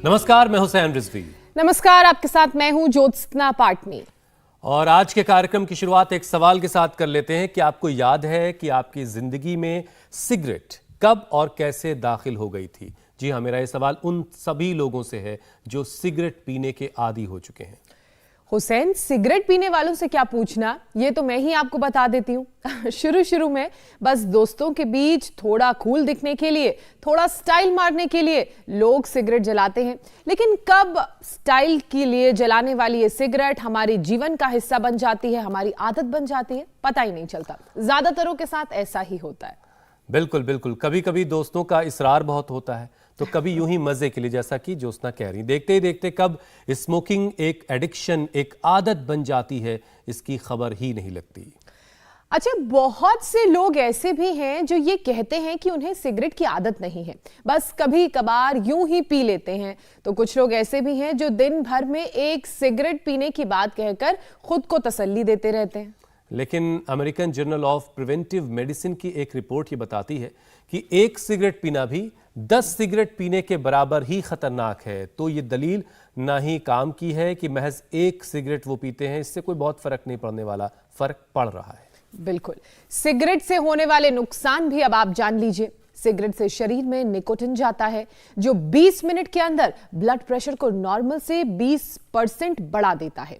नमस्कार, मैं हुसैन रिजवी। नमस्कार, आपके साथ मैं हूं ज्योत्सना पाटनी। और आज के कार्यक्रम की शुरुआत एक सवाल के साथ कर लेते हैं कि आपको याद है कि आपकी जिंदगी में सिगरेट कब और कैसे दाखिल हो गई थी? जी हाँ, मेरा ये सवाल उन सभी लोगों से है जो सिगरेट पीने के आदी हो चुके हैं। हुसैन, सिगरेट पीने वालों से क्या पूछना, ये तो मैं ही आपको बता देती हूँ। शुरू में बस दोस्तों के बीच थोड़ा कूल दिखने के लिए, थोड़ा स्टाइल मारने के लिए लोग सिगरेट जलाते हैं। लेकिन कब स्टाइल के लिए जलाने वाली ये सिगरेट हमारे जीवन का हिस्सा बन जाती है, हमारी आदत बन जाती है, पता ही नहीं चलता। ज्यादातरों के साथ ऐसा ही होता है। बिल्कुल बिल्कुल, कभी कभी दोस्तों का इसरार बहुत होता है, तो कभी यूं ही मजे के लिए, जैसा कि ज्योत्सना कह रही। देखते ही देखते कब स्मोकिंग एक एडिक्शन, एक आदत बन जाती है, इसकी खबर ही नहीं लगती। अच्छा, बहुत से लोग ऐसे भी हैं जो ये कहते हैं कि उन्हें सिगरेट की आदत नहीं है, बस कभी कभार यूं ही पी लेते हैं। तो कुछ लोग ऐसे भी हैं जो दिन भर में एक सिगरेट पीने की बात कहकर खुद को तसल्ली देते रहते हैं। लेकिन American journal of preventive medicine की एक रिपोर्ट ये बताती है कि एक सिगरेट पीना भी 10 सिगरेट पीने के बराबर ही खतरनाक है। तो ये दलील ना ही काम की है कि महज एक सिगरेट वो पीते हैं, इससे कोई बहुत फर्क नहीं पड़ने वाला, फर्क पड़ रहा है। बिल्कुल, सिगरेट से होने वाले नुकसान भी अब आप जान लीजिए। सिगरेट से शरीर में निकोटिन जाता है, जो 20 मिनट के अंदर ब्लड प्रेशर को नॉर्मल से 20% बढ़ा देता है।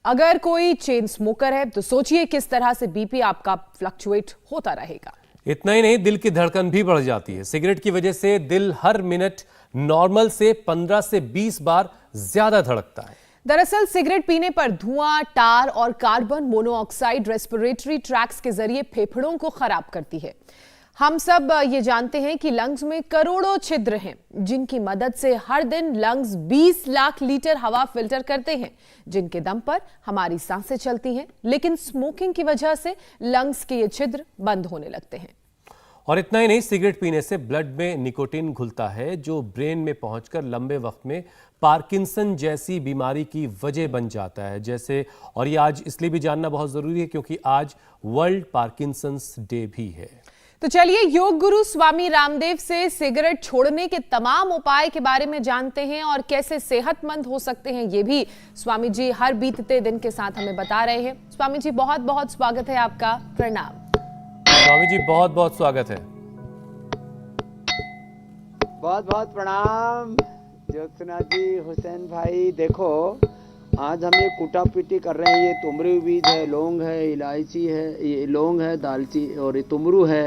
अगर कोई चेन स्मोकर है तो सोचिए किस तरह से बीपी आपका फ्लक्चुएट होता रहेगा। इतना ही नहीं, दिल की धड़कन भी बढ़ जाती है। सिगरेट की वजह से दिल हर मिनट नॉर्मल से 15 से 20 बार ज्यादा धड़कता है। दरअसल सिगरेट पीने पर धुआं, टार और कार्बन मोनोऑक्साइड रेस्पिरेटरी ट्रैक्ट्स के जरिए फेफड़ों को खराब करती है। हम सब ये जानते हैं कि लंग्स में करोड़ों छिद्र हैं, जिनकी मदद से हर दिन लंग्स 20 लाख लीटर हवा फिल्टर करते हैं, जिनके दम पर हमारी सांसें चलती हैं। लेकिन स्मोकिंग की वजह से लंग्स के ये छिद्र बंद होने लगते हैं। और इतना ही नहीं, सिगरेट पीने से ब्लड में निकोटिन घुलता है, जो ब्रेन में पहुंचकर लंबे वक्त में पार्किंसन जैसी बीमारी की वजह बन जाता है। जैसे, और ये आज इसलिए भी जानना बहुत जरूरी है क्योंकि आज वर्ल्ड पार्किंसंस डे भी है। तो चलिए योग गुरु स्वामी रामदेव से सिगरेट छोड़ने के तमाम उपाय के बारे में जानते हैं और कैसे सेहतमंद हो सकते हैं, ये भी स्वामी जी हर बीतते दिन के साथ हमें बता रहे हैं। स्वामी जी, बहुत बहुत स्वागत है आपका। प्रणाम। स्वामी जी, बहुत बहुत स्वागत है। बहुत बहुत प्रणाम ज्योत्सना जी, हुसैन भाई। देखो, आज हम ये कुटा पीटी कर रहे हैं। ये तुमरू बीज है, लौंग है, इलायची है, ये लौंग है, दालचीनी और ये तुमरू है।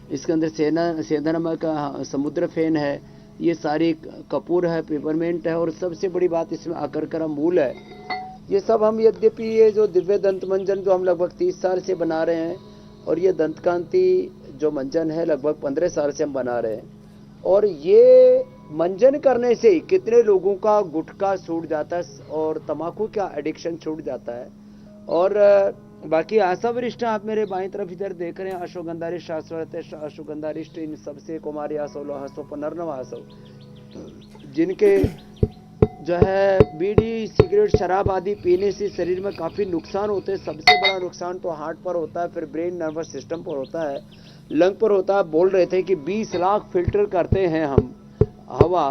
इसके अंदर सेंधा नमक का समुद्र फेन है, ये सारी कपूर है, पेपरमेंट है और सबसे बड़ी बात इसमें अकरकरा मूल है। ये सब हम, यद्यपि ये जो दिव्य दंत मंजन जो हम लगभग 30 साल से बना रहे हैं, और ये दंतकांति जो मंजन है लगभग 15 साल से हम बना रहे हैं। और ये मंजन करने से ही कितने लोगों का गुटखा छूट जाता है और तंबाकू का एडिक्शन छूट जाता है। और बाकी आशा वरिष्ठ, आप मेरे बाईं तरफ इधर देख रहे हैं, अश्वगंधारिष्ट अश्वगंधारिष्ट इन सबसे कुमारी आसो लोहासो पुनर्नवासो, जिनके जो है बीड़ी, सिगरेट, शराब आदि पीने से शरीर में काफी नुकसान होते हैं। सबसे बड़ा नुकसान तो हार्ट पर होता है, फिर ब्रेन नर्वस सिस्टम पर होता है, लंग पर होता है। बोल रहे थे कि 20 लाख फिल्टर करते हैं हम हवा।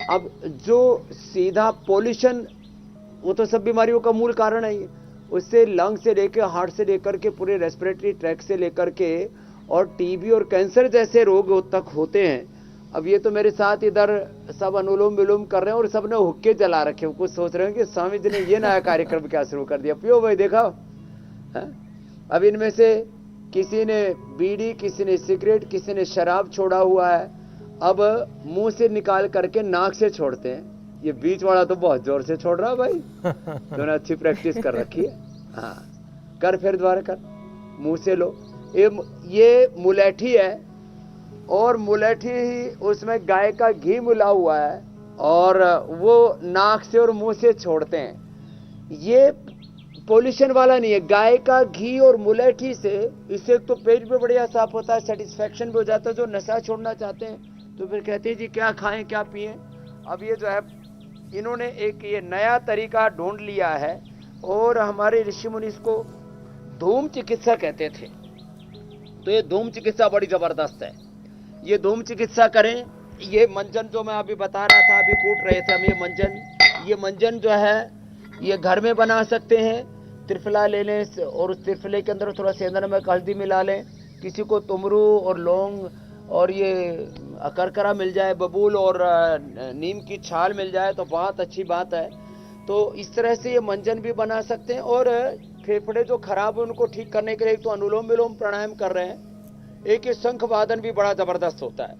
अब जो सीधा पोल्यूशन, वो तो सब बीमारियों का मूल कारण है। उससे लंग से लेकर, हार्ट से लेकर के, पूरे रेस्पिरेटरी ट्रैक से लेकर के, और टीबी और कैंसर जैसे रोग तक होते हैं। अब ये तो मेरे साथ इधर सब अनुलोम विलोम कर रहे हैं और सबने हुक्के जला रखे हैं। कुछ सोच रहे हैं कि स्वामी जी ने ये नया कार्यक्रम क्या शुरू कर दिया, पियो भाई देखा है? अब इनमें से किसी ने बीड़ी, किसी ने सिगरेट, किसी ने शराब छोड़ा हुआ है। अब मुंह से निकाल करके नाक से छोड़ते हैं। ये बीच वाला तो बहुत जोर से छोड़ रहा है भाई, दोनों अच्छी प्रैक्टिस कर रखी है। हाँ, कर फिर दोबारा कर, मुंह से लो। ये मुलेठी है, और मुलेठी ही उसमें गाय का घी मिला हुआ है, और वो नाक से और मुंह से छोड़ते हैं। ये पोल्यूशन वाला नहीं है। गाय का घी और मुलेठी से, इससे तो पेट भी बढ़िया साफ होता है, सेटिस्फेक्शन भी हो जाता है। जो नशा छोड़ना चाहते हैं तो फिर कहते हैं जी क्या खाएं क्या पिएं। अब ये जो है, इन्होंने एक ये नया तरीका ढूंढ लिया है, और हमारे ऋषि मुनि इसको धूम चिकित्सा कहते थे। तो ये धूम चिकित्सा बड़ी जबरदस्त है। ये धूम चिकित्सा करें ये मंजन जो मैं अभी बता रहा था, अभी कूट रहे थे हम, ये मंजन जो है ये घर में बना सकते हैं। त्रिफला ले लें और उस त्रिफले के अंदर थोड़ा सेंधा नमक हल्दी मिला लें। किसी को तुमरू और लौंग और ये अकरकरा मिल जाए, बबूल और नीम की छाल मिल जाए तो बहुत अच्छी बात है। तो इस तरह से ये मंजन भी बना सकते हैं। और फेफड़े जो खराब है उनको ठीक करने के लिए तो अनुलोम विलोम प्राणायाम कर रहे हैं। एक ये शंख वादन भी बड़ा जबरदस्त होता है।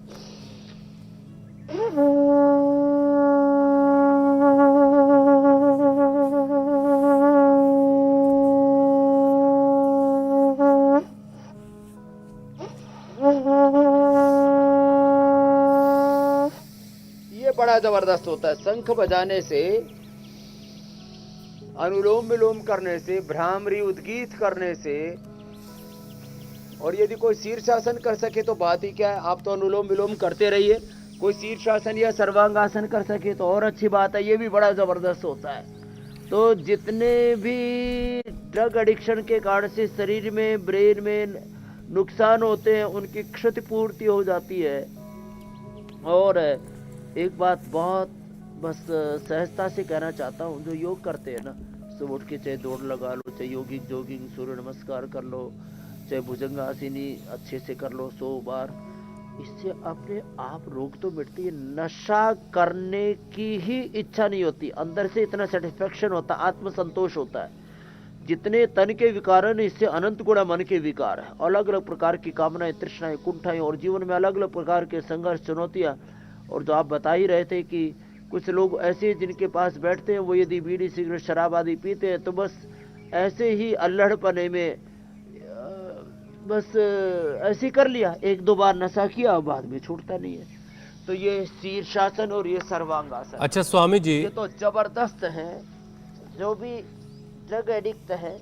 ये बड़ा जबरदस्त होता है। शंख बजाने से, अनुलोम विलोम करने से, भ्रामरी उद्गीत करने से, और यदि कोई शीर्षासन कर सके तो बात ही क्या है। आप तो अनुलोम विलोम करते रहिए, कोई शीर्षासन या सर्वांगासन कर सके तो और अच्छी बात है। ये भी बड़ा जबरदस्त होता है। तो जितने भी ड्रग एडिक्शन के कारण से शरीर में, ब्रेन में नुकसान होते हैं, उनकी क्षतिपूर्ति हो जाती है। और एक बात बहुत बस सहजता से कहना चाहता हूँ, जो योग करते हैं ना, सुबह उठ के चाहे दौड़ लगा लो, चाहे योगिक जॉगिंग, सूर्य नमस्कार कर लो, चाहे भुजंगासनी अच्छे से कर लो 100 बार, इससे अपने आप रोग तो मिटती है। नशा करने की ही इच्छा नहीं होती, अंदर से इतना सेटिस्फेक्शन होता है, आत्मसंतोष होता है। जितने तन के विकार हैं, इससे अनंत गुणा मन के विकार है। अलग अलग प्रकार की कामनाएं, तृष्णाएं, कुंठाएं और जीवन में अलग अलग प्रकार के संघर्ष, चुनौतियां। और जो आप बता ही रहे थे कि कुछ लोग ऐसे जिनके पास बैठते हैं, वो यदि बीड़ी सिगरेट शराब आदि पीते हैं तो बस ऐसे ही अल्हड़पने में बस ऐसे कर लिया, 1-2 बार नशा किया, बाद में छूटता नहीं है। तो ये शीर्षासन और ये सर्वांगासन, अच्छा स्वामी जी, ये तो जबरदस्त है। जो भी ड्रग एडिक्ट है,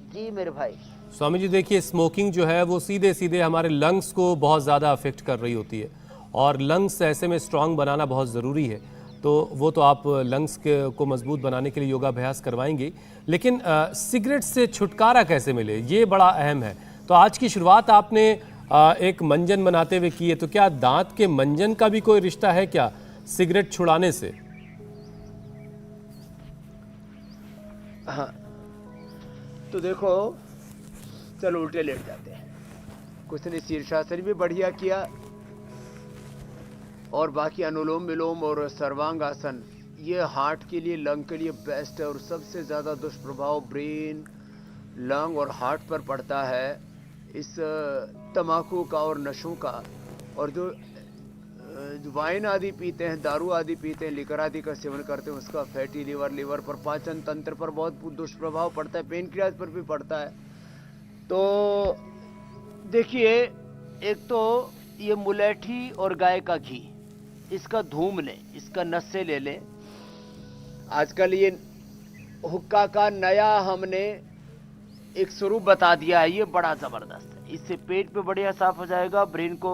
जी मेरे भाई। स्वामी जी देखिए, स्मोकिंग जो है वो सीधे सीधे हमारे लंग्स को बहुत ज़्यादा अफेक्ट कर रही होती है, और लंग्स ऐसे में स्ट्रांग बनाना बहुत ज़रूरी है। तो वो तो आप लंग्स को मजबूत बनाने के लिए योगाभ्यास करवाएंगे, लेकिन सिगरेट से छुटकारा कैसे मिले, ये बड़ा अहम है। तो आज की शुरुआत आपने एक मंजन बनाते हुए की है, तो क्या दांत के मंजन का भी कोई रिश्ता है क्या सिगरेट छुड़ाने से? हाँ, तो देखो, चलो उल्टे लेट जाते हैं। कुछ ने शीर्षासन भी बढ़िया किया, और बाकी अनुलोम विलोम और सर्वांगासन, ये हार्ट के लिए, लंग के लिए बेस्ट है। और सबसे ज़्यादा दुष्प्रभाव ब्रेन, लंग और हार्ट पर पड़ता है इस तम्बाकू का और नशों का। और जो वाइन आदि पीते हैं, दारू आदि पीते हैं, लिकर आदि का सेवन करते हैं, उसका फैटी लिवर पर, पाचन तंत्र पर बहुत दुष्प्रभाव पड़ता है, पेनक्रियाज पर भी पड़ता है। तो देखिए, एक तो ये मुलेठी और गाय का घी, इसका धूम लें, इसका नशे ले लें। आजकल ये हुक्का का नया हमने एक स्वरूप बता दिया है, ये बड़ा जबरदस्त है। इससे पेट पे बढ़िया साफ हो जाएगा, ब्रेन को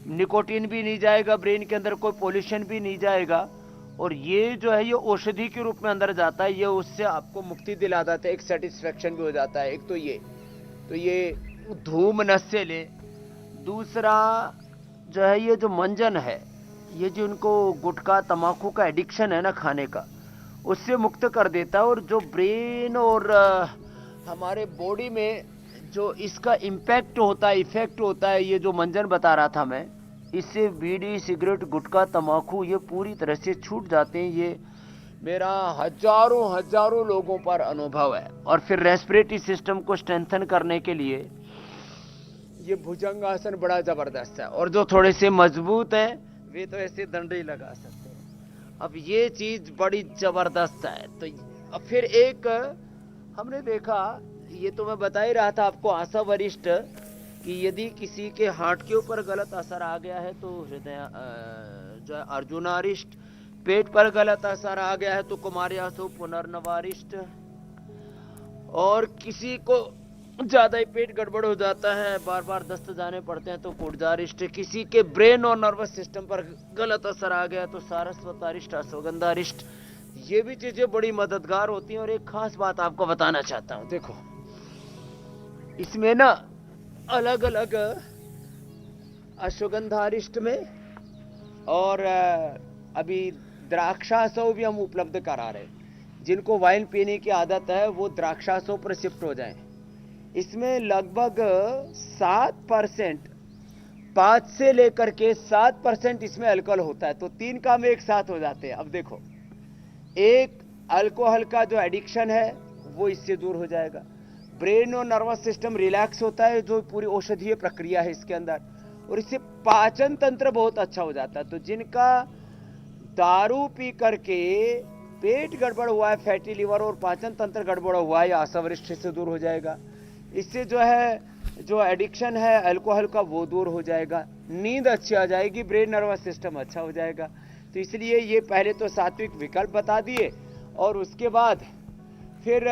निकोटीन भी नहीं जाएगा, ब्रेन के अंदर कोई पोल्यूशन भी नहीं जाएगा। और ये जो है ये औषधि के रूप में अंदर जाता है, ये उससे आपको मुक्ति दिला देता है, एक सेटिस्फेक्शन भी हो जाता है। एक तो ये धूम नशे ले। दूसरा जो है ये जो मंजन है, ये जो उनको गुटखा तम्बाकू का एडिक्शन है ना खाने का, उससे मुक्त कर देता है। और जो ब्रेन और हमारे बॉडी में जो इसका इम्पैक्ट होता है, इफेक्ट होता है, ये जो मंजन बता रहा था मैं, इससे बीड़ी सिगरेट गुटखा तम्बाकू ये पूरी तरह से छूट जाते हैं। ये मेरा हजारों लोगों पर अनुभव है। और फिर रेस्पिरेटरी सिस्टम को स्ट्रेंथन करने के लिए ये भुजंगासन बड़ा जबरदस्त है। और जो थोड़े से मजबूत हैं वे तो ऐसे डंडे लगा सकते हैं। अब ये चीज बड़ी जबरदस्त है। तो अब फिर एक हमने देखा, ये तो मैं बता ही रहा था आपको, आशा वरिष्ठ, कि यदि किसी के हार्ट के ऊपर गलत असर आ गया है तो हृदय जो है अर्जुनारिष्ट, पेट पर गलत असर आ गया है तो कुमार्यासु पुनर्नवारिष्ट, और किसी को ज्यादा ही पेट गड़बड़ हो जाता है, बार बार दस्त जाने पड़ते हैं तो कुर्जारिष्ट, किसी के ब्रेन और नर्वस सिस्टम पर गलत असर आ गया तो सारस्वतारिष्ट, अश्वगंधारिष्ट। ये भी चीजें बड़ी मददगार होती हैं। और एक खास बात आपको बताना चाहता हूं, देखो इसमें ना अलग अलग अश्वगंधारिष्ट में और अभी द्राक्षासव भी हम उपलब्ध करा रहे हैं। जिनको वाइन पीने की आदत है वो द्राक्षासव पर शिफ्ट हो जाएं। इसमें लगभग 7%, 5 से लेकर के 7% इसमें अल्कोहल होता है। तो 3 काम एक साथ हो जाते हैं। अब देखो, एक अल्कोहल का जो एडिक्शन है वो इससे दूर हो जाएगा। ब्रेन और नर्वस सिस्टम रिलैक्स होता है, जो पूरी औषधीय प्रक्रिया है इसके अंदर, और इससे पाचन तंत्र बहुत अच्छा हो जाता है। तो जिनका दारू पी करके पेट गड़बड़ हुआ है, फैटी लिवर और पाचन तंत्र गड़बड़ हुआ है, या आशा से दूर हो जाएगा। इससे जो है, जो एडिक्शन है अल्कोहल का, वो दूर हो जाएगा। नींद अच्छी आ जाएगी, ब्रेन नर्वस सिस्टम अच्छा हो जाएगा। तो इसलिए ये पहले तो सात्विक विकल्प बता दिए, और उसके बाद फिर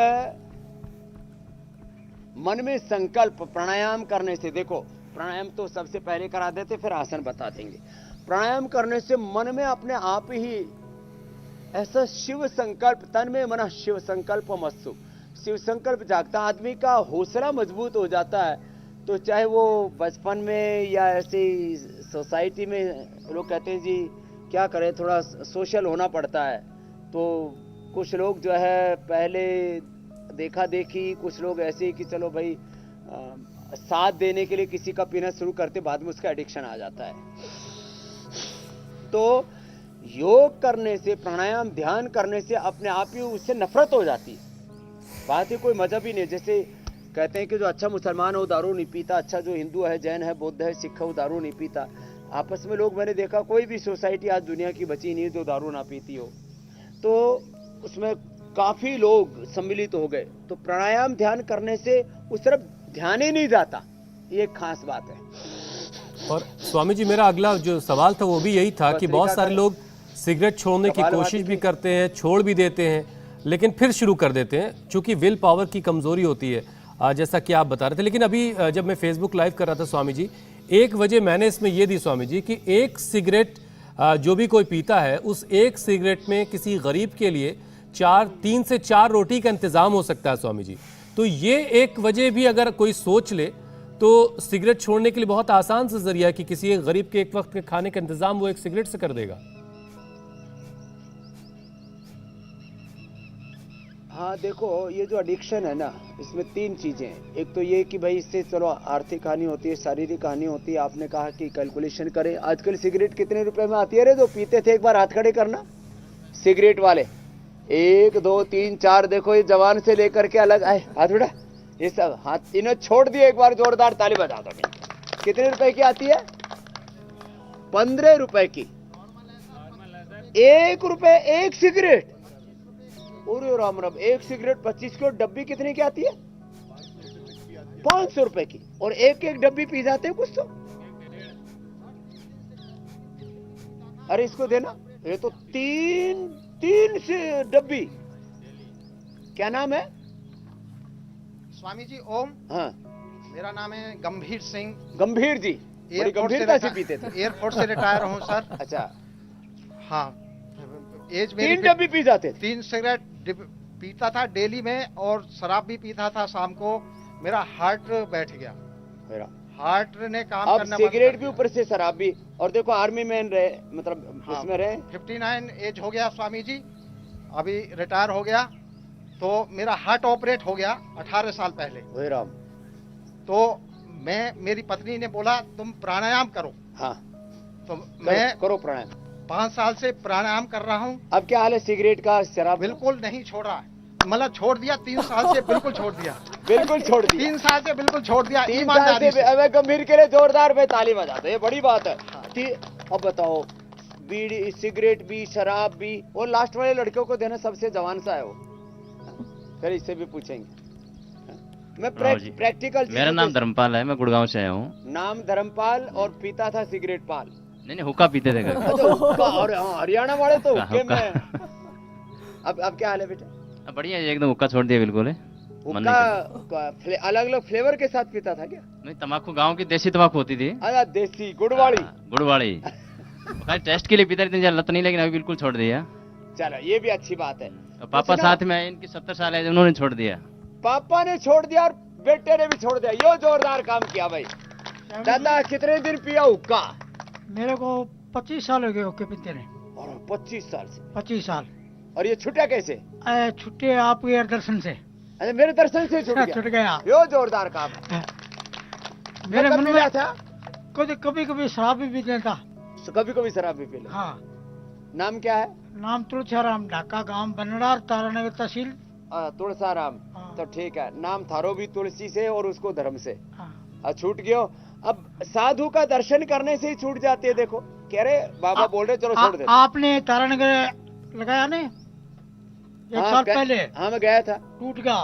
मन में संकल्प प्राणायाम करने से। देखो, प्राणायाम तो सबसे पहले करा देते, फिर आसन बता देंगे। प्राणायाम करने से मन में अपने आप ही ऐसा शिव संकल्प, तन में मन शिव संकल्प मत्सु, शिव संकल्प जागता, आदमी का हौसला मजबूत हो जाता है। तो चाहे वो बचपन में या ऐसे सोसाइटी में, लोग कहते हैं जी क्या करें, थोड़ा सोशल होना पड़ता है। तो कुछ लोग जो है पहले देखा देखी, कुछ लोग ऐसे कि चलो भाई साथ देने के लिए किसी का पीना शुरू करते, बाद में उसका एडिक्शन आ जाता है। तो योग करने से, प्राणायाम ध्यान करने से अपने आप ही उससे नफरत हो जाती है। बात ही कोई मजहब ही नहीं। जैसे कहते हैं कि जो अच्छा मुसलमान हो दारू नहीं पीता, अच्छा जो हिंदू है, जैन है, बौद्ध है, सिख है, वो दारू नहीं पीता। आपस में लोग, मैंने देखा कोई भी सोसाइटी आज दुनिया की बची नहीं जो दारू ना पीती हो। तो उसमें काफी लोग सम्मिलित हो गए। तो प्राणायाम ध्यान करने से उस तरफ ध्यान ही नहीं जाता, ये एक खास बात है। और स्वामी जी, मेरा अगला जो सवाल था वो भी यही था कि बहुत सारे लोग सिगरेट छोड़ने की कोशिश भी करते हैं, छोड़ भी देते हैं, लेकिन फिर शुरू कर देते हैं, चूंकि विल पावर की कमजोरी होती है, जैसा कि आप बता रहे थे। लेकिन अभी जब मैं फेसबुक लाइव कर रहा था स्वामी जी, एक वजह मैंने इसमें ये दी स्वामी जी कि एक सिगरेट जो भी कोई पीता है, उस एक सिगरेट में किसी गरीब के लिए 3 से 4 रोटी का इंतजाम हो सकता है स्वामी जी। तो ये एक वजह भी अगर कोई सोच ले तो सिगरेट छोड़ने के लिए बहुत आसान सा जरिया है कि किसी एक गरीब के एक वक्त के खाने का इंतजाम वो एक सिगरेट से कर देगा। हाँ देखो, ये जो एडिक्शन है ना, इसमें 3 चीजें हैं। एक तो ये कि भाई इससे चलो आर्थिक हानि होती है, शारीरिक हानि होती है। आपने कहा कि कैलकुलेशन करें, आजकल सिगरेट कितने रुपए में आती है रे? जो पीते थे, एक बार हाथ खड़े करना सिगरेट वाले। 1 2 3 4, देखो ये जवान से लेकर के अलग आए, हाथ उठा, ये सब हाथ इन्हें छोड़ दिए। एक बार जोरदार ताली बजा दो। कितने रुपए की आती है? 15 रुपए की। 1 रुपए एक सिगरेट। और राम राम, एक सिगरेट 25 की, और डब्बी कितने की आती है? 500 रुपए की। और एक एक डब्बी पी जाते हैं कुछ तो। अरे इसको देना, ये तो 3 से डब्बी। क्या नाम है स्वामी जी? ओम। हाँ, मेरा नाम है गंभीर सिंह। गंभीर जी, बड़ी गंभीरता से पीते थे। एयरपोर्ट से रिटायर हूँ सर। अच्छा, हाँ, एज 3 डब्बी पी जाते थे? 3 सिगरेट पीता था डेली में, और शराब भी पीता था शाम को। मेरा हार्ट बैठ गया, मेरा हार्ट ने काम अब करना बंद सिगरेट कर भी दिया। ऊपर से शराब भी। और देखो आर्मी मैन रहे, मतलब हाँ, उसमें रहे। 59 एज हो गया स्वामी जी, अभी रिटायर हो गया। तो मेरा हार्ट ऑपरेट हो गया 18 साल पहले। ओए राम। तो मेरी पत्नी ने बोला तुम प्राणायाम करो। हाँ, तो मैं करो प्राणायाम। 5 साल से प्राणायाम कर रहा हूँ। अब क्या हाल है सिगरेट का, शराब? बिल्कुल नहीं छोड़ रहा है, मतलब छोड़ दिया 3 साल से, बिल्कुल छोड़ दिया। बिल्कुल छोड़ दी। 3 साल से बिल्कुल छोड़ दिया। 3 साल ईमानदारी से। से। अब गंभीर के लिए जोरदार में ताली बजा दो, ये बड़ी बात है। अब बताओ, बीड़ी, सिगरेट भी, शराब भी, और लास्ट वाले लड़कियों को देना सबसे जवान सा है वो। फिर इससे भी पूछेंगे। मैं प्रैक्टिकल। मेरा नाम धर्मपाल है, मैं गुड़गांव से आया हूँ। नाम धर्मपाल, और पीता था सिगरेट पाल। नहीं, हुक्का पीते थे घर। अच्छा, हुक्का। और हरियाणा वाले तो हुक्के हुक्का। में। अब क्या हाल है बेटा? बढ़िया है, एकदम हुक्का छोड़ दिया बिल्कुल है। हुक्का अलग अलग फ्लेवर के साथ पीता था क्या? नहीं, तम्बाकू गांव की देसी तम्बाकू होती थी। अच्छा, देसी गुड़वाड़ी। गुड़वाड़ी। टेस्ट के लिए पीता, इतनी ज्यादा लत नहीं, लेकिन अभी बिल्कुल छोड़ दिया। चलो, ये भी अच्छी बात है। तो पापा साथ में आए, इनकी 70 साल है, उन्होंने छोड़ दिया। पापा ने छोड़ दिया और बेटे ने भी छोड़ दिया। यो जोरदार काम किया भाई। दादा कितने दिन पिया हुक्का? मेरे को 25 साल हो गए ओके पीते ने। और 25 साल से। 25 साल। और ये छुटा कैसे? छुट्टे आपके दर्शन से। अच्छा, मेरे दर्शन से छूट गया। छुट गया। यो जोरदार काम है। मेरे कब मन मिला में था? कभी कभी शराब भी पी लेता। कभी कभी शराब भी पी लेता। हाँ। नाम क्या है? नाम तुलसीराम, ढाका गांव बनडार, तारानगर तहसील। तुलसाराम। हाँ। तो ठीक है, नाम थारो भी तुलसी से और उसको धर्म से। हाँ। छूट गयो। अब साधु का दर्शन करने से ही छूट जाती है। देखो कह रहे बाबा बोल रहे चलो छोड़ दे। आपने तारानगर लगाया ने एक साल पहले? हाँ मैं गया था। टूट गया,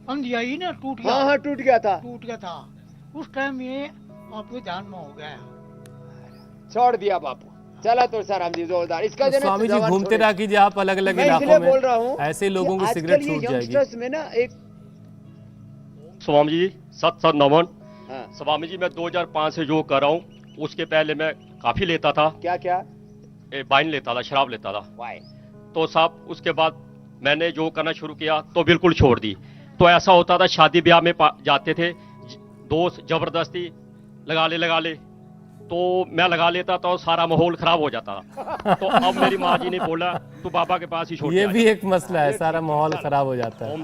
अंधी आई ना, टूट गया। हाँ टूट गया था। टूट गया था उस टाइम। ये आपके ध्यान में हो गया, छोड़ दिया बापू। चला तुलसाराम जी जोरदार। इसका तो स्वामी जी घूमते रहा कीजिए आप अलग अलग इलाकों में। बोल रहा हूँ ऐसे लोगों की सिगरेट छूट जाएगी। में ना एक स्वामी जी सत नमन। हाँ। स्वामी जी मैं 2005 से योग कर रहा हूँ। उसके पहले मैं काफी लेता था। क्या क्या? वाइन लेता था, शराब लेता था। वाइन। तो साहब उसके बाद मैंने योग करना शुरू किया तो बिल्कुल छोड़ दी। तो ऐसा होता था शादी ब्याह में जाते थे दोस्त जबरदस्ती लगा ले तो मैं लगा लेता था और सारा माहौल खराब हो जाता था। तो अब मेरी माँ जी ने बोला तू बाबा के पास ही छोड़। ये भी एक मसला है, सारा माहौल खराब हो जाता है।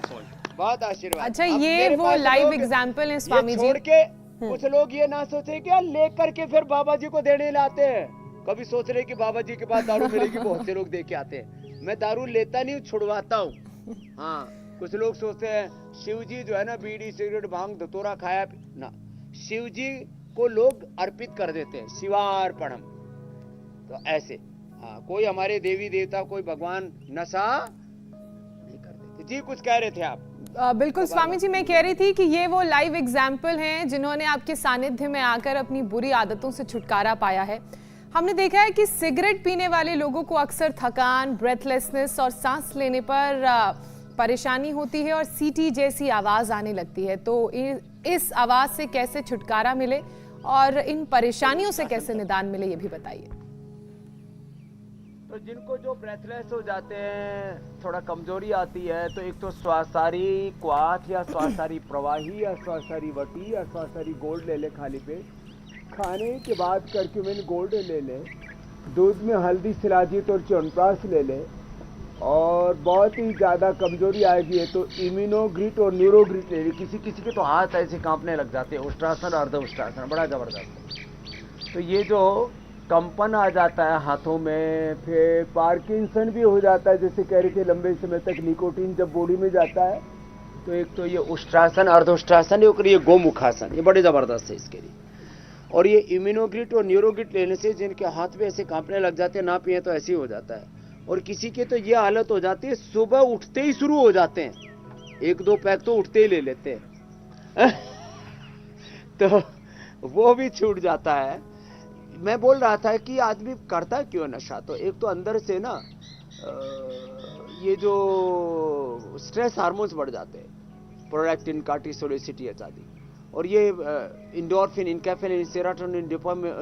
बहुत आशीर्वाद। अच्छा, ये वो लाइव एग्जाम्पल है स्वामी जी। छोड़ के कुछ लोग ये ना सोचे कि लेकर के फिर बाबा जी को देने लाते हैं। कभी सोच रहे कि बाबा जी के पास दारू मिलेगी, बहुत से लोग दे के आते हैं। मैं दारू लेता नहीं, छुड़वाता हूँ। हाँ, कुछ लोग सोचते हैं शिव जी जो है ना बीड़ी सिगरेट भांग धतूरा खाया ना, शिव जी को लोग अर्पित कर देते हैं, शिवार्पणम। तो ऐसे हाँ, कोई हमारे देवी देवता कोई भगवान नशा नहीं कर देते। जी कुछ कह रहे थे आप? बिल्कुल स्वामी जी, मैं कह रही थी कि ये वो लाइव एग्जाम्पल हैं जिन्होंने आपके सानिध्य में आकर अपनी बुरी आदतों से छुटकारा पाया है। हमने देखा है कि सिगरेट पीने वाले लोगों को अक्सर थकान, ब्रेथलेसनेस और सांस लेने पर परेशानी होती है और सीटी जैसी आवाज आने लगती है। तो इस आवाज से कैसे छुटकारा मिले और इन परेशानियों से कैसे निदान मिले, ये भी बताइए। तो जिनको जो ब्रेथलेस हो जाते हैं, थोड़ा कमजोरी आती है, तो एक तो श्वासारी क्वाथ या श्वासारी प्रवाही या श्वासारी वटी या श्वासारी गोल्ड ले ले खाली पेट। खाने के बाद करक्यूमिन गोल्ड ले ले, दूध में हल्दी शिलाजीत और च्यवनप्राश ले ले, और बहुत ही ज़्यादा कमजोरी आएगी है तो इम्यूनोग्रिट और न्यूरोग्रिट ले ले। किसी किसी के तो हाथ ऐसे कांपने लग जाते हैं, उष्ट्रासन अर्ध उष्ट्रासन बड़ा ज़बरदस्त। तो ये जो कंपन आ जाता है हाथों में, फिर पार्किंसन भी हो जाता है, जैसे कह रहे थे लंबे समय तक निकोटीन जब बॉडी में जाता है। तो एक तो ये उष्ट्रासन अर्ध उष्ट्रासन और ये गोमुखासन, ये बड़े ज़बरदस्त है इसके लिए। और ये इम्यूनोग्रिट और न्यूरोग्रिट लेने से जिनके हाथ में ऐसे कांपने लग जाते हैं, ना पिए तो ऐसे ही हो जाता है। और किसी के तो ये हालत हो जाती है सुबह उठते ही शुरू हो जाते हैं, एक दो पैक तो उठते ही ले लेते हैं तो वो भी छूट जाता है। मैं बोल रहा था कि आदमी करता क्यों नशा, तो एक तो अंदर से ना ये जो स्ट्रेस हार्मोन्स बढ़ जाते हैं, प्रोलैक्टिन, कार्टिसोल, एसिटिएच आदि, और ये इंडोर्फिन, इनकैफेलिन, सेरोटोनिन,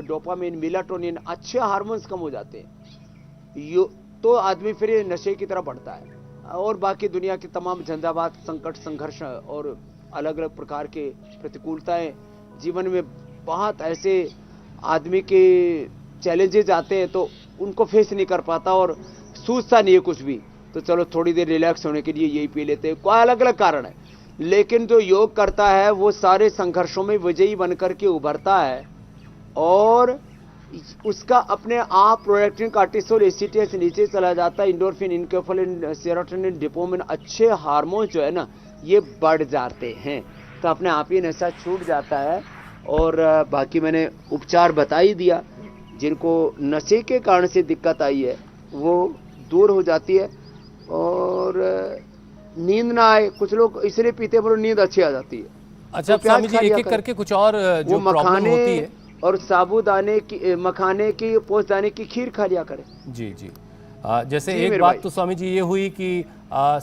डोपामिन, मेलाटोनिन, अच्छे हार्मोन्स कम हो जाते हैं। तो आदमी फिर ये नशे की तरफ बढ़ता है। और बाकी दुनिया की तमाम झंझावात, संकट, संघर्ष और अलग अलग प्रकार के प्रतिकूलताएं जीवन में बहुत ऐसे आदमी के चैलेंजेस आते हैं तो उनको फेस नहीं कर पाता और सूझता नहीं है कुछ भी। तो चलो थोड़ी देर रिलैक्स होने के लिए यही पी लेते हैं, कोई अलग अलग कारण है। लेकिन जो योग करता है वो सारे संघर्षों में विजयी बनकर के उभरता है और उसका अपने आप प्रोलैक्टिन, कार्टिसोल, एसिटिएच नीचे चला जाता है, इंडोर्फिन, इनकैफेलिन, सेरोटोनिन, डोपामिन, अच्छे हार्मोन जो है ना ये बढ़ जाते हैं। तो अपने आप ही नशा छूट जाता है। और बाकी मैंने उपचार बता ही दिया, जिनको नशे के कारण से दिक्कत आई है वो दूर हो जाती है। और नींद ना आए, कुछ लोग इसलिए पीते पर नींद अच्छी आ जाती है। अच्छा तो स्वामी जी, एक एक करके कुछ और जो प्रॉब्लम होती है और साबूदाने की, मखाने की, पोस्तदाने की खीर खा लिया करें। जी जी। जैसे एक बात तो स्वामी जी ये हुई कि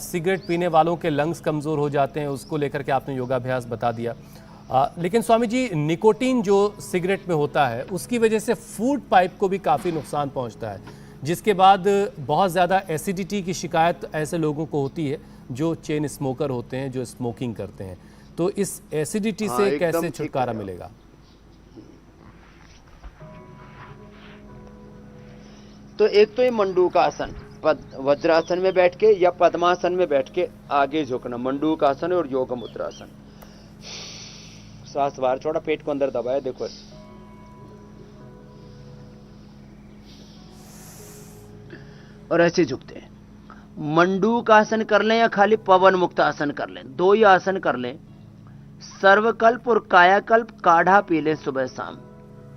सिगरेट पीने वालों के लंग्स कमज़ोर हो जाते हैं, उसको लेकर के आपने योगाभ्यास बता दिया। लेकिन स्वामी जी निकोटीन जो सिगरेट में होता है उसकी वजह से फूड पाइप को भी काफ़ी नुकसान पहुंचता है, जिसके बाद बहुत ज़्यादा एसिडिटी की शिकायत ऐसे लोगों को होती है जो चेन स्मोकर होते हैं, जो स्मोकिंग करते हैं। तो इस एसिडिटी से कैसे छुटकारा मिलेगा? तो एक तो ये मंडूकासन, वज्रासन में बैठ के या पद्मासन में बैठ के आगे झुकना, मंडूकासन और योग मुद्रासन। श्वास बाहर छोड़ा, पेट को अंदर दबाया, देखो और ऐसे झुकते हैं। मंडूकासन कर लें या खाली पवन मुक्त आसन कर लें, दो ही आसन कर लें। सर्वकल्प और कायाकल्प काढ़ा पी लें सुबह शाम।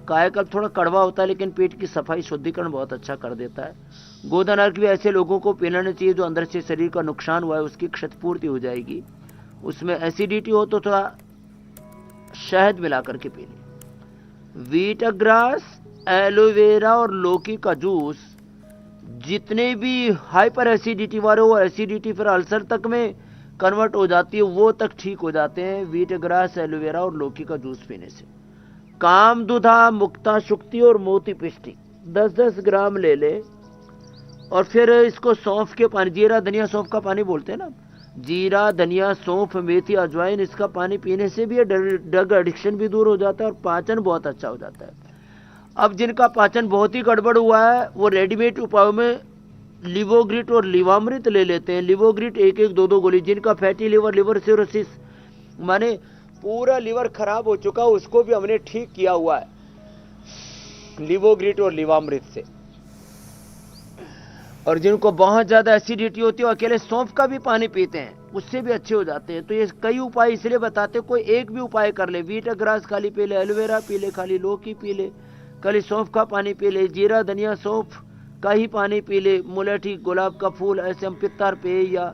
कायाकल्प थोड़ा कड़वा होता है लेकिन पेट की सफाई शुद्धिकरण बहुत अच्छा कर देता है। गोधन अर्घ भी ऐसे लोगों को पीना चाहिए जो अंदर से शरीर का नुकसान हुआ है, उसकी क्षतिपूर्ति हो जाएगी। उसमें एसिडिटी हो तो थोड़ा शहद मिलाकर के पी लें। वीटाग्रास, एलोवेरा और लौकी का जूस जितने भी हाइपर एसिडिटी वाले हो, एसिडिटी फिर अल्सर तक में कन्वर्ट हो जाती है, वो तक ठीक हो जाते हैं वीटाग्रास, एलोवेरा और लौकी का जूस पीने से। कामदुधा, मुक्ता शुक्ति और मोती पिष्टी 10-10 ग्राम ले ले और फिर इसको सौंफ के पानी, जीरा धनिया सौंफ का पानी बोलते हैं ना, जीरा धनिया सौंफ मेथी अजवाइन, इसका पानी पीने से भी ड्रग एडिक्शन भी दूर हो जाता है और पाचन बहुत अच्छा हो जाता है। अब जिनका पाचन बहुत ही गड़बड़ हुआ है वो रेडीमेड उपायों में लिवोग्रिट और लिवामृत ले लेते हैं। लिवोग्रिट 1-1, 2-2 गोली। जिनका फैटी लिवर, लिवर सिरोसिस माने पूरा लिवर खराब हो चुका, उसको भी हमने ठीक किया हुआ है लिवोग्रिट और लिवामृत से। और जिनको बहुत ज्यादा एसिडिटी होती है अकेले सौंफ का भी पानी पीते हैं, उससे भी अच्छे हो जाते हैं। तो ये कई उपाय इसलिए बताते, कोई एक भी उपाय कर ले। वीटाग्रास खाली पी ले, एलोवेरा पी ले खाली, लौकी पी ले खाली, सौंफ का पानी पी ले, जीरा धनिया सौंफ का ही पानी पी ले, मुलेठी, गुलाब का फूल, ऐसे हम पित्तार पेय या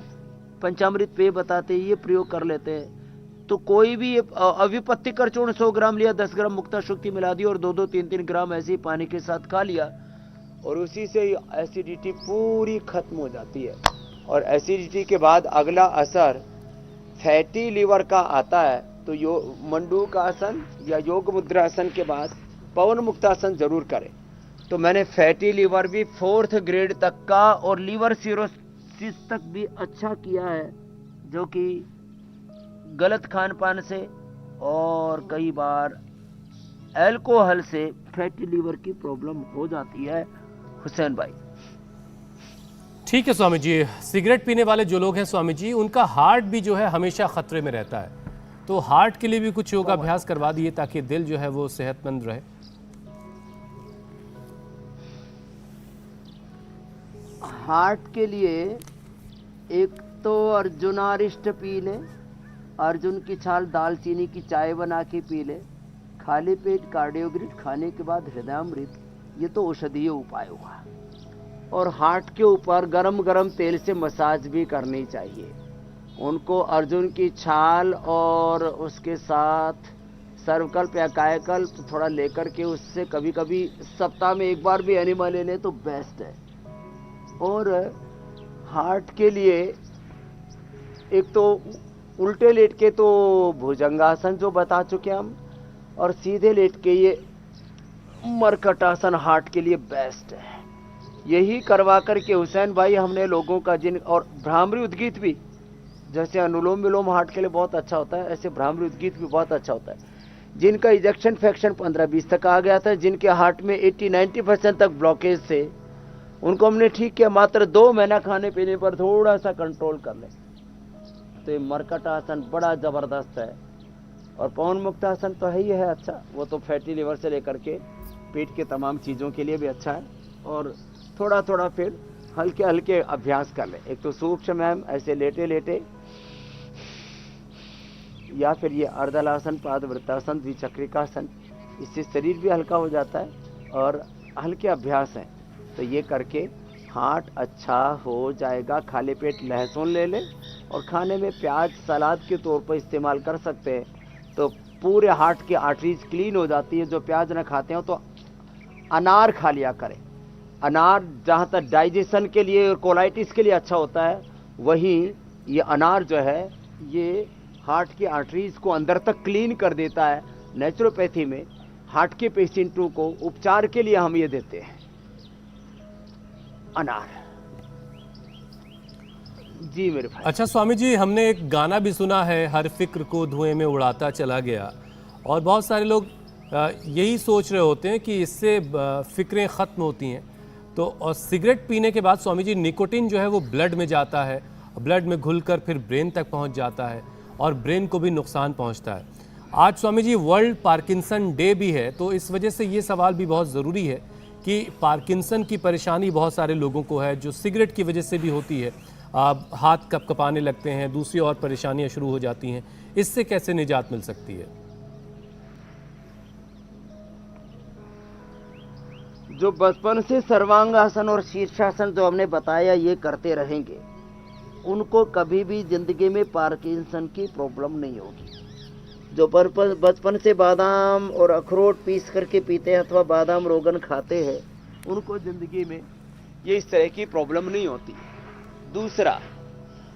पंचामृत पेय बताते हैं, ये प्रयोग कर लेते हैं। तो कोई भी अविपत्ति कर चूर्ण 100 ग्राम लिया, 10 ग्राम मुक्ता शुक्ति मिला दी और 2-2, 3-3 ग्राम ऐसे ही पानी के साथ खा लिया और उसी से एसिडिटी पूरी खत्म हो जाती है। और एसिडिटी के बाद अगला असर फैटी लिवर का आता है, तो मंडूकासन या योग मुद्रासन के बाद पवन मुक्तासन जरूर करें। तो मैंने फैटी लिवर भी 4th ग्रेड तक का और लीवर सिरोसिस तक भी अच्छा किया है, जो कि गलत खान पान से और कई बार अल्कोहल से फैटी लिवर की प्रॉब्लम हो जाती है। हुसैन भाई ठीक है स्वामी जी, सिगरेट पीने वाले जो लोग हैं स्वामी जी, उनका हार्ट भी जो है हमेशा खतरे में रहता है, तो हार्ट के लिए भी कुछ योगाभ्यास करवा दिए ताकि दिल जो है वो सेहतमंद रहे। हार्ट के लिए एक तो अर्जुनारिष्ट पी ले, अर्जुन की छाल दालचीनी की चाय बना के पी ले, खाली पेट कार्डियोग्रिट खाने के बाद हृदयामृत, ये तो औषधीय उपाय हुआ। और हार्ट के ऊपर गरम गरम तेल से मसाज भी करनी चाहिए। उनको अर्जुन की छाल और उसके साथ सर्वकल्प या कायाकल्प थोड़ा लेकर के उससे कभी कभी सप्ताह में एक बार भी एनिमा ले लें तो बेस्ट है। और हार्ट के लिए एक तो उल्टे लेट के तो भुजंगासन जो बता चुके हम, और सीधे लेट के ये मरकटासन हार्ट के लिए बेस्ट है। यही करवा करके हुसैन भाई हमने लोगों का और भ्रामरी उद्गीत भी, जैसे अनुलोम विलोम हार्ट के लिए बहुत अच्छा होता है, ऐसे भ्रामरी उद्गीत भी बहुत अच्छा होता है। जिनका इजेक्शन फ्रैक्शन 15-20 तक आ गया था, जिनके हार्ट में 80-90% तक ब्लॉकेज थे, उनको हमने ठीक किया। मात्र 2 महीना खाने पीने पर थोड़ा सा कंट्रोल कर ले तो ये मरकटासन बड़ा जबरदस्त है। और पवन मुक्तासन तो है ही है अच्छा, वो तो फैटी लिवर से लेकर के पेट के तमाम चीज़ों के लिए भी अच्छा है। और थोड़ा थोड़ा फिर हल्के हल्के अभ्यास कर ले। एक तो सूक्ष्म है ऐसे लेटे लेटे, या फिर ये अर्धलासन, पादवृत्तासन, द्विचक्रिकासन, इससे शरीर भी हल्का हो जाता है और हल्के अभ्यास हैं। तो ये करके हार्ट अच्छा हो जाएगा। खाली पेट लहसुन ले ले और खाने में प्याज सलाद के तौर पर इस्तेमाल कर सकते हैं, तो पूरे हार्ट की आर्टरीज क्लीन हो जाती है। जो प्याज न खाते हो तो अनार खा लिया करें। अनार जहाँ तक डाइजेशन के लिए और कोलाइटिस के लिए अच्छा होता है, वहीं ये अनार जो है ये हार्ट की आर्टरीज को अंदर तक क्लीन कर देता है। नेचुरोपैथी में हार्ट के पेशेंटों को उपचार के लिए हम ये देते हैं अनार। जी मेरे भाई। अच्छा स्वामी जी, हमने एक गाना भी सुना है, हर फिक्र को धुएं में उड़ाता चला गया, और बहुत सारे लोग यही सोच रहे होते हैं कि इससे फिक्रें ख़त्म होती हैं, तो और सिगरेट पीने के बाद स्वामी जी निकोटिन जो है वो ब्लड में जाता है, ब्लड में घुलकर फिर ब्रेन तक पहुंच जाता है और ब्रेन को भी नुकसान पहुंचता है। आज Swami ji world Parkinson day भी है, तो इस वजह से ये सवाल भी बहुत ज़रूरी है कि पार्किंसन की परेशानी बहुत सारे लोगों को है जो सिगरेट की वजह से भी होती है। हाथ कपकपाने लगते हैं, दूसरी और परेशानियां शुरू हो जाती हैं, इससे कैसे निजात मिल सकती है? जो बचपन से सर्वांगासन और शीर्षासन जो हमने बताया ये करते रहेंगे, उनको कभी भी जिंदगी में पार्किंसन की प्रॉब्लम नहीं होगी। जो बचपन से बादाम और अखरोट पीस करके पीते हैं अथवा बादाम रोगन खाते हैं, उनको जिंदगी में ये इस तरह की प्रॉब्लम नहीं होती। दूसरा,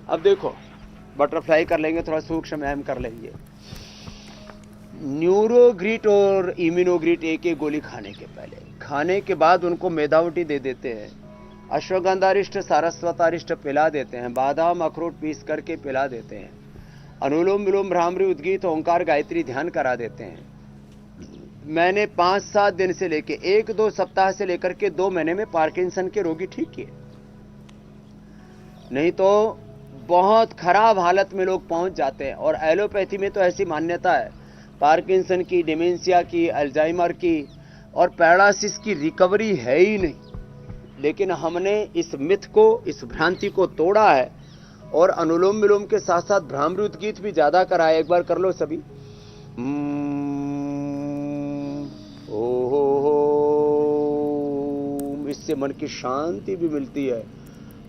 अब देखो बटरफ्लाई कर लेंगे, थोड़ा सूक्ष्म व्यायाम कर लेंगे। न्यूरोग्रीट और इम्यूनोग्रीट एक एक गोली खाने के पहले, खाने के बाद उनको मेधावटी दे देते हैं, अश्वगंधारिष्ट सारस्वतारिष्ट पिला देते हैं, बादाम अखरोट पीस करके पिला देते हैं, अनुलोम विलोम भ्रामरी उद्गीत ओंकार गायत्री ध्यान करा देते हैं। मैंने 5-7 दिन से लेके 1-2 सप्ताह से लेकर के 2 महीने में पार्किंसन के रोगी ठीक किए, नहीं तो बहुत खराब हालत में लोग पहुंच जाते हैं। और एलोपैथी में तो ऐसी मान्यता है, पार्किंसन की, डिमेंशिया की, अल्जाइमर की और पैरालिसिस की रिकवरी है ही नहीं। लेकिन हमने इस मिथ को, इस भ्रांति को तोड़ा है और अनुलोम विलोम के साथ साथ भ्रामरी उद्गीत भी ज्यादा कराया। एक बार कर लो सभी। इससे मन की शांति भी मिलती है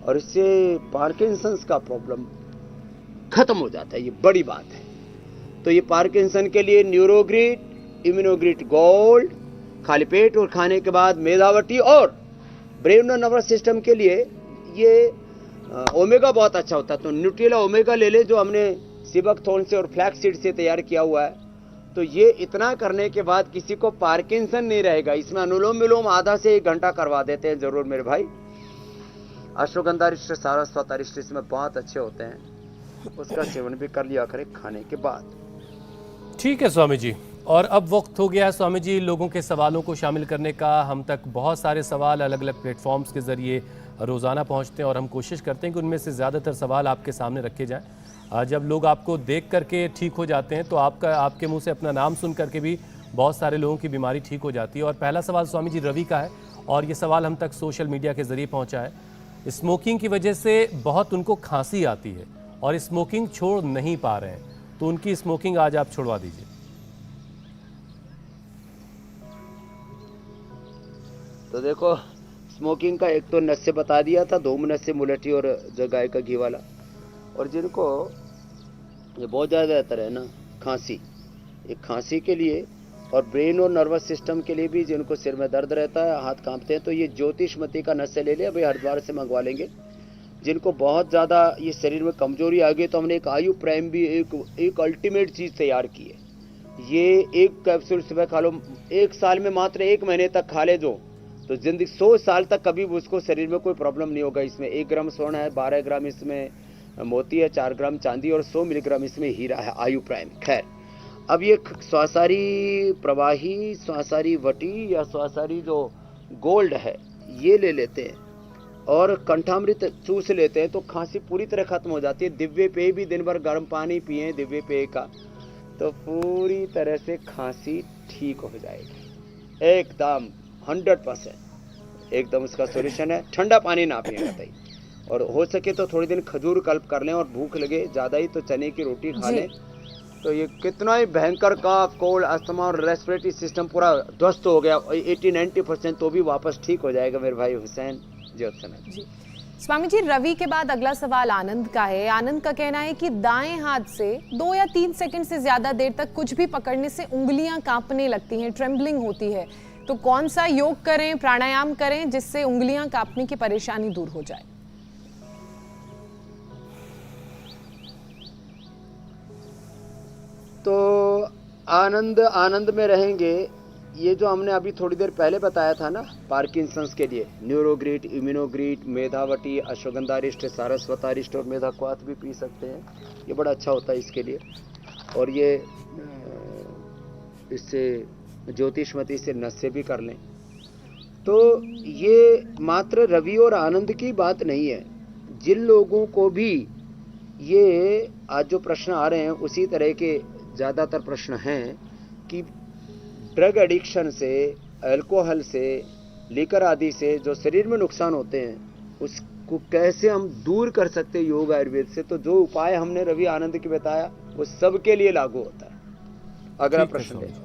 और इससे पार्किंसंस का प्रॉब्लम खत्म हो जाता है, ये बड़ी बात है। तो ये पार्किंसन के लिए न्यूरोग्रीट, इम्यूनोग्रीट गोल्ड खाली पेट और खाने के बाद मेधावटी, और ब्रेन और नर्वस सिस्टम के लिए ये ओमेगा बहुत अच्छा होता है। तो न्यूट्रेला ओमेगा ले ले, जो हमने सिबकथोर्न से और फ्लैक्स सीड से तैयार किया हुआ है। तो ये इतना करने के बाद किसी को पार्किंसन नहीं रहेगा। इसमें अनुलोम विलोम आधा से 1 घंटा करवा देते हैं जरूर मेरे भाई। अश्वगंधारिष्ट सारस्वतारिष्ट इसमें बहुत अच्छे होते हैं, उसका सेवन भी कर लिया करें खाने के बाद। ठीक है स्वामी जी, और अब वक्त हो गया है स्वामी जी लोगों के सवालों को शामिल करने का। हम तक बहुत सारे सवाल अलग अलग प्लेटफॉर्म्स के जरिए रोज़ाना पहुंचते हैं और हम कोशिश करते हैं कि उनमें से ज़्यादातर सवाल आपके सामने रखे जाएं। जब लोग आपको देख करके ठीक हो जाते हैं तो आपके मुंह से अपना नाम सुन करके भी बहुत सारे लोगों की बीमारी ठीक हो जाती है। और पहला सवाल स्वामी जी रवि का है और ये सवाल हम तक सोशल मीडिया के ज़रिए पहुँचा है। स्मोकिंग की वजह से बहुत उनको खांसी आती है और स्मोकिंग छोड़ नहीं पा रहे हैं, तो उनकी स्मोकिंग आज आप छुड़वा दीजिए। तो देखो, स्मोकिंग का एक तो नशे बता दिया था, 2 नशे मुलठी और जो गाय का घी वाला। और जिनको ये बहुत ज़्यादा रहता है ना खांसी, एक खांसी के लिए और ब्रेन और नर्वस सिस्टम के लिए भी, जिनको सिर में दर्द रहता है, हाथ कांपते हैं, तो ये ज्योतिषमती का नशे ले ले, अभी हरिद्वार से मंगवा लेंगे। जिनको बहुत ज़्यादा ये शरीर में कमजोरी आ गई, तो हमने एक आयु प्राइम भी एक अल्टीमेट चीज़ तैयार की है। ये 1 कैप्सूल सुबह खा लो, 1 साल में मात्र 1 महीने तक खा ले जो, तो जिंदगी 100 साल तक कभी उसको शरीर में कोई प्रॉब्लम नहीं होगा। इसमें 1 ग्राम स्वर्ण है, 12 ग्राम इसमें मोती है, 4 ग्राम चांदी और 100 मिलीग्राम इसमें हीरा है, आयु प्राइम। खैर, अब ये स्वासारी प्रवाही, स्वासारी वटी या स्वासारी जो गोल्ड है, ये ले लेते हैं और कंठामृत चूस लेते हैं, तो खांसी पूरी तरह खत्म हो जाती है। दिव्य पेय भी दिन भर गर्म पानी पिए दिव्य पेय का, तो पूरी तरह से खांसी ठीक हो जाएगी एकदम 100%। एकदम उसका सॉल्यूशन है, ठंडा पानी ना पिए बताइए। और हो सके तो थोड़ी दिन खजूर कल्प कर लें, और भूख लगे ज़्यादा ही तो चने की रोटी खा लें। तो ये कितना ही भयंकर कफ, कोल्ड, अस्थमा और रेस्पिरेटरी सिस्टम पूरा ध्वस्त हो गया 80-90%, तो भी वापस ठीक हो जाएगा मेरे भाई हुसैन जी। स्वामी जी, रवि के बाद अगला सवाल आनंद का है। आनंद का कहना है कि दाएं हाथ से 2 या 3 सेकंड से ज्यादा देर तक कुछ भी पकड़ने से उंगलियां कांपने लगती हैं, ट्रेम्बलिंग होती है। तो कौन सा योग करें, प्राणायाम करें जिससे उंगलियां कांपने की परेशानी दूर हो जाए? तो आनंद में रहेंगे। ये जो हमने अभी थोड़ी देर पहले बताया था ना, पार्किंसंस के लिए न्यूरोग्रीट, इम्यूनोग्रीट, मेधावटी, अश्वगंधारिष्ट, सारस्वतारिष्ट और मेधाक्वाथ भी पी सकते हैं। ये बड़ा अच्छा होता है इसके लिए। और ये इससे ज्योतिषमती से नशे भी कर लें। तो ये मात्र रवि और आनंद की बात नहीं है, जिन लोगों को भी ये आज जो प्रश्न आ रहे हैं उसी तरह के ज़्यादातर प्रश्न हैं कि ड्रग एडिक्शन से, अल्कोहल से, लीकर आदि से जो शरीर में नुकसान होते हैं उसको कैसे हम दूर कर सकते हैं योग आयुर्वेद से। तो जो उपाय हमने रवि आनंद की बताया वो सबके लिए लागू होता है। अगला ठीक है, प्रश्न स्वामी देखो। जी।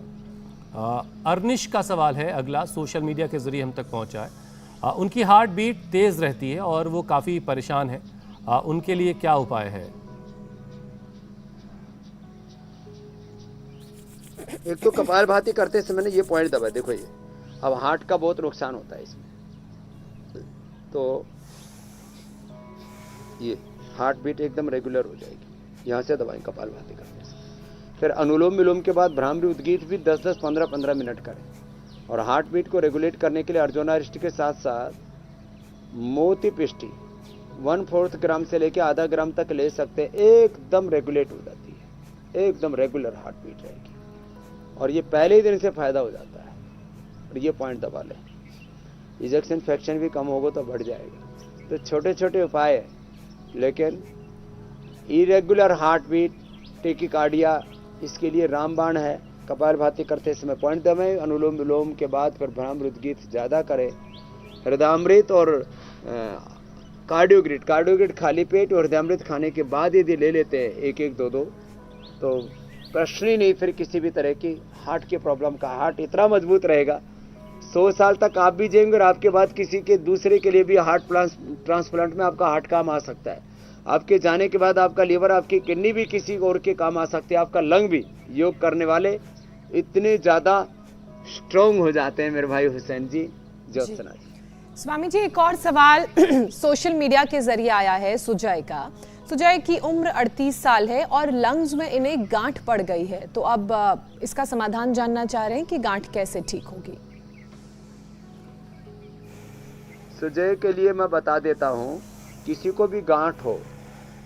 अर्निश का सवाल है अगला, सोशल मीडिया के जरिए हम तक पहुंचा है। उनकी हार्ट बीट तेज रहती है और वो काफी परेशान है, उनके लिए क्या उपाय है? एक तो कपालभाति करते समय ये पॉइंट दबा, देखो ये अब हार्ट का बहुत नुकसान होता है इसमें, तो ये हार्ट बीट एकदम रेगुलर हो जाएगी, यहाँ से दबाएं कपालभाति करने से। फिर अनुलोम विलोम के बाद भ्रामरी उद्गीत भी 10-10, 15-15 मिनट करें। और हार्ट बीट को रेगुलेट करने के लिए अर्जुनारिष्ट के साथ साथ मोती पिष्टी 1/4 ग्राम से लेकर आधा ग्राम तक ले सकते हैं, एकदम रेगुलेट हो जाती है, एकदम रेगुलर हार्ट बीट रहेगी और ये पहले ही दिन से फायदा हो जाता है। और ये पॉइंट दबा लें, इजेक्शन फ्रैक्शन भी कम होगा तो बढ़ जाएगा। तो छोटे छोटे उपाय है, लेकिन इरेगुलर हार्ट बीट, टेकिकार्डिया, इसके लिए रामबाण है। कपालभाति करते समय पॉइंट दबाएं, अनुलोम विलोम के बाद फिर भ्रामरी उद्गीत ज़्यादा करें। हृदयामृत और कार्डियोग्रिड खाली पेट और हृदयामृत खाने के बाद यदि ले लेते हैं 1-1, 2-2 तो प्रश्न ही नहीं फिर किसी भी तरह की हार्ट की प्रॉब्लम का। हार्ट इतना मजबूत रहेगा 100 साल तक आप भी जिएंगे और आपके बाद किसी के दूसरे के लिए भी हार्ट ट्रांसप्लांट में आपका हार्ट काम आ सकता है। आपके जाने के बाद आपका लीवर, आपकी किडनी भी किसी और के काम आ सकती है, आपका लंग भी। योग करने वाले इतने ज़्यादा स्ट्रॉन्ग हो जाते हैं मेरे भाई हुसैन जी, ज्योत्सना जी। स्वामी जी, एक और सवाल सोशल मीडिया के जरिए आया है सुजय का। सुजय की उम्र 38 साल है और लंग्स में इन्हें गांठ पड़ गई है, तो अब इसका समाधान जानना चाह रहे हैं कि गांठ कैसे ठीक होगी। सुजय के लिए मैं बता देता हूं, किसी को भी गांठ हो,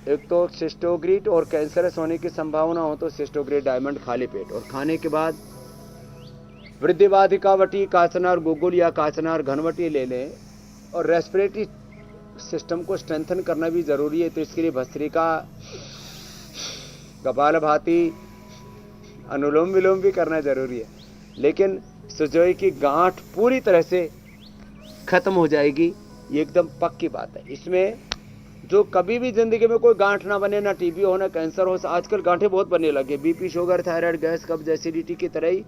एक तो सिस्टोग्रीट और कैंसरस होने की संभावना हो तो सिस्टोग्रीट डायमंड खाली पेट और खाने के बाद वृद्धिवाधिकावटी, काचनार गुगुल या काचनार घनवटी ले लें। और रेस्पिरेटरी सिस्टम को स्ट्रेंथन करना भी जरूरी है, तो इसके लिए भस्त्रिका, कपालभाति, अनुलोम विलोम भी करना जरूरी है। लेकिन सुजय की गांठ पूरी तरह से खत्म हो जाएगी, ये एकदम पक्की बात है। इसमें जो कभी भी जिंदगी में कोई गांठ ना बने, ना टीबी हो, ना कैंसर हो, आजकल गांठें बहुत बनने लगे, बीपी, शुगर, थायराइड, गैस, कब्ज, एसिडिटी की तरह ही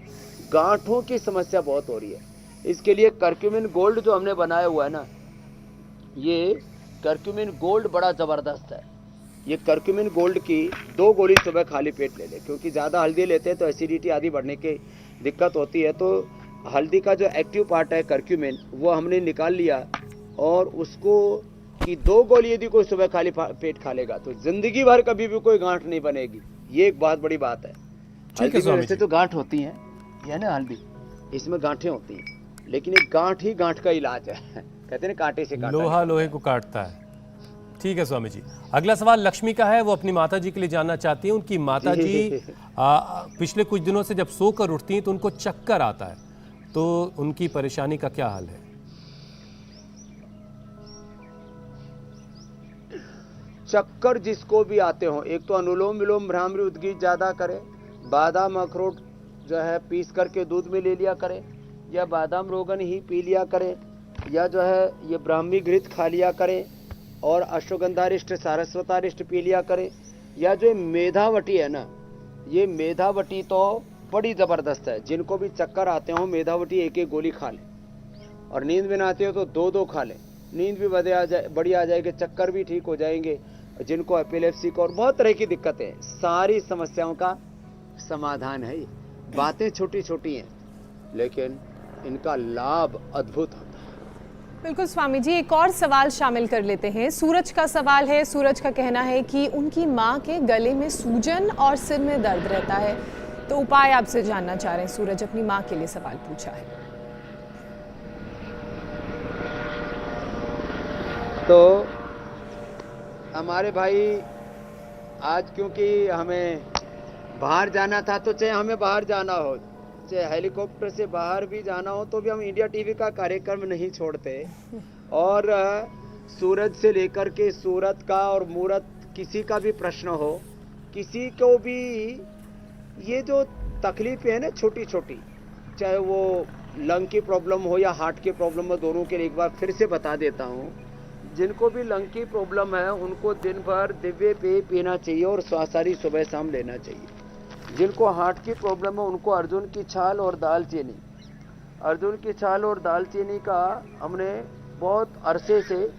गांठों की समस्या बहुत हो रही है। इसके लिए करक्यूमिन गोल्ड जो हमने बनाया हुआ है ना, ये करक्यूमिन गोल्ड बड़ा ज़बरदस्त है। ये करक्यूमिन गोल्ड की 2 गोली सुबह खाली पेट ले लें, क्योंकि ज़्यादा हल्दी लेते हैं तो एसिडिटी आदि बढ़ने की दिक्कत होती है। तो हल्दी का जो एक्टिव पार्ट है करक्यूमिन, वो हमने निकाल लिया और उसको कि 2 गोली यदि कोई सुबह खाली पेट खा लेगा तो जिंदगी भर कभी भी कोई गांठ नहीं बनेगी। ये एक बहुत बड़ी बात है। हल्दी में वैसे तो गांठ होती हैं, ये ना हल्दी, इसमें गांठें होती हैं, लेकिन एक गांठ ही गांठ का इलाज है। कहते हैं कांटे से कांटा, लोहा लोहे को काटता है। ठीक है स्वामी जी। अगला सवाल लक्ष्मी का है, वो अपनी माता जी के लिए जानना चाहती हैं। उनकी माता जी पिछले कुछ दिनों से जब सोकर उठती हैं तो उनको चक्कर आता है, तो उनकी परेशानी का क्या हाल है? चक्कर जिसको भी आते हो, एक तो अनुलोम विलोम भ्रामरी उद्गीत ज्यादा करें, बादाम अखरोट जो है पीस करके दूध में ले लिया करें, या बादाम रोगन ही पी लिया करें, या जो है ये ब्राह्मी घृत खा लिया करें, और अश्वगंधारिष्ट, सारस्वतारिष्ट पी लिया करें। या जो मेधावटी है ना, ये मेधावटी तो बड़ी ज़बरदस्त है। जिनको भी चक्कर आते हो मेधावटी 1-1 गोली खा लें, और नींद में ना आते हो तो 2-2 खा लें, नींद भी बड़ी आ जाएगी, चक्कर भी ठीक हो जाएंगे। जिनको एपिलेप्सी को और बहुत तरह की दिक्कतें, सारी समस्याओं का समाधान है। बातें छोटी छोटी हैं लेकिन इनका लाभ अद्भुत होता है। बिल्कुल स्वामी जी, एक और सवाल शामिल कर लेते हैं। सूरज का सवाल है। सूरज का कहना है कि उनकी माँ के गले में सूजन और सिर में दर्द रहता है, तो उपाय आपसे जानना चाह रहे हैं। सूरज अपनी माँ के लिए सवाल पूछा है। तो हमारे भाई आज क्योंकि हमें बाहर जाना था, तो चाहे हमें बाहर जाना हो, चाहे हेलीकॉप्टर से बाहर भी जाना हो तो भी हम इंडिया टीवी का कार्यक्रम नहीं छोड़ते। और सूरत से लेकर के सूरत का और मूरत किसी का भी प्रश्न हो, किसी को भी ये जो तकलीफें है ना छोटी छोटी, चाहे वो लंग की प्रॉब्लम हो या हार्ट की प्रॉब्लम हो, दोनों के लिए एक बार फिर से बता देता हूँ। जिनको भी लंग की प्रॉब्लम है उनको दिन भर दिव्य पेय पीना चाहिए और स्वासारी सुबह शाम लेना चाहिए। जिनको हार्ट की प्रॉब्लम है उनको अर्जुन की छाल और दालचीनी, अर्जुन की छाल और दालचीनी का हमने बहुत अरसे से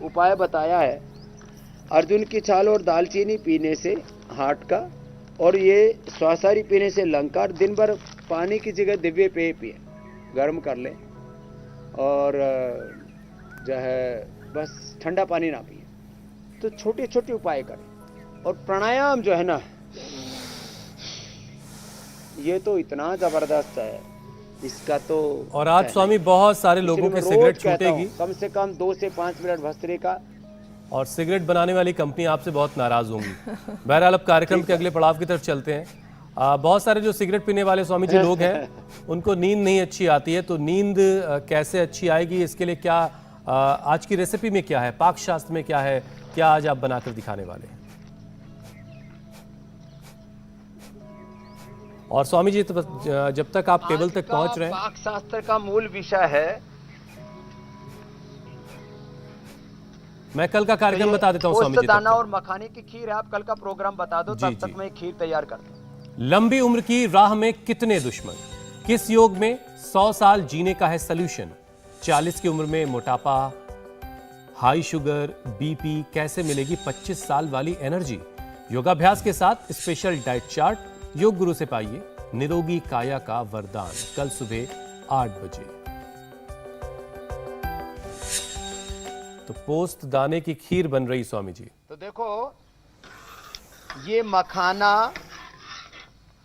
उपाय बताया है। अर्जुन की छाल और दालचीनी पीने से हार्ट का, और ये स्वासारी पीने से लंग का। दिन भर पानी की जगह दिव्य पेय पिए, गर्म कर लें, और जो है बस ठंडा पानी ना पिए। तो छोटे छोटे उपाय करें। और प्राणायाम जो है ना, ये तो इतना जबरदस्त है, इसका तो। और आज स्वामी बहुत सारे लोगों के सिगरेट छूटेगी, कम से कम 2 से 5 मिनट भस्त्रिका। और सिगरेट बनाने वाली कंपनी आपसे बहुत नाराज होंगी। बहरहाल अब कार्यक्रम के अगले पड़ाव की तरफ चलते हैं। बहुत सारे जो सिगरेट पीने वाले स्वामी जी लोग हैं उनको नींद नहीं अच्छी आती है, तो नींद कैसे अच्छी आएगी, इसके लिए क्या आज की रेसिपी में क्या है, पाक शास्त्र में क्या है, क्या आज आप बनाकर दिखाने वाले हैं? और स्वामी जी जब तक आप टेबल तक पहुंच रहे हैं, पाक शास्त्र का मूल विषय है, मैं कल का कार्यक्रम बता देता हूं स्वामी जी। दाना और मखाने की खीर है, आप कल का प्रोग्राम बता दो, तब तक मैं खीर तैयार करता हूं। लंबी उम्र की राह में कितने दुश्मन, किस योग में 100 साल जीने का है सलूशन, 40 की उम्र में मोटापा, हाई शुगर, बीपी, कैसे मिलेगी 25 साल वाली एनर्जी। योगाभ्यास के साथ special diet chart yoga guru से पाइए निरोगी काया का वरदान, कल सुबह 8 बजे। तो पोस्त दाने की खीर बन रही स्वामी जी। तो देखो, ये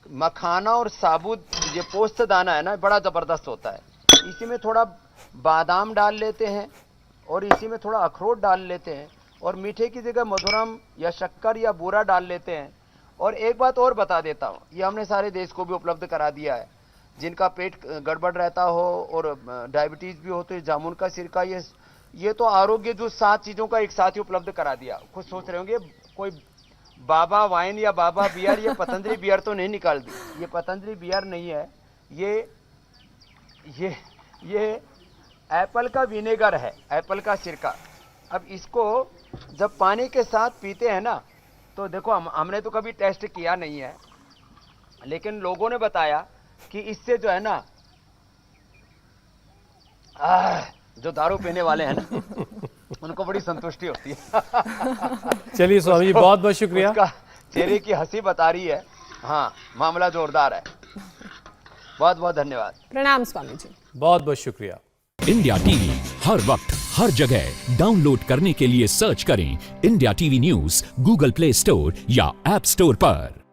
मखाना और साबुत ये पोस्त दाना है ना, बड़ा जबरदस्त होता है। इसी में थोड़ा बादाम डाल लेते हैं और इसी में थोड़ा अखरोट डाल लेते हैं, और मीठे की जगह मधुरम या शक्कर या बूरा डाल लेते हैं। और एक बात और बता देता हूँ, ये हमने सारे देश को भी उपलब्ध करा दिया है। जिनका पेट गड़बड़ रहता हो और डायबिटीज भी हो तो ये जामुन का सिरका, ये तो आरोग्य जूस 7 चीजों का एक साथ ही उपलब्ध करा दिया। खुद सोच रहे होंगे कोई बाबा वाइन या बाबा बियर, ये पतंजलि बियर तो नहीं निकाल दी। ये पतंजलि बियर नहीं है, ये एप्पल का विनेगर है, एप्पल का सिरका। अब इसको जब पानी के साथ पीते हैं ना, तो देखो हमने तो कभी टेस्ट किया नहीं है, लेकिन लोगों ने बताया कि इससे जो है ना, जो दारू पीने वाले हैं ना उनको बड़ी संतुष्टि होती है। चलिए स्वामी जी, बहुत बहुत शुक्रिया। उसका चेहरे की हंसी बता रही है, हाँ मामला जोरदार है। बहुत बहुत धन्यवाद। प्रणाम स्वामी जी। बहुत बहुत शुक्रिया। इंडिया टीवी हर वक्त हर जगह डाउनलोड करने के लिए सर्च करें India TV news Google play store या ऐप स्टोर पर।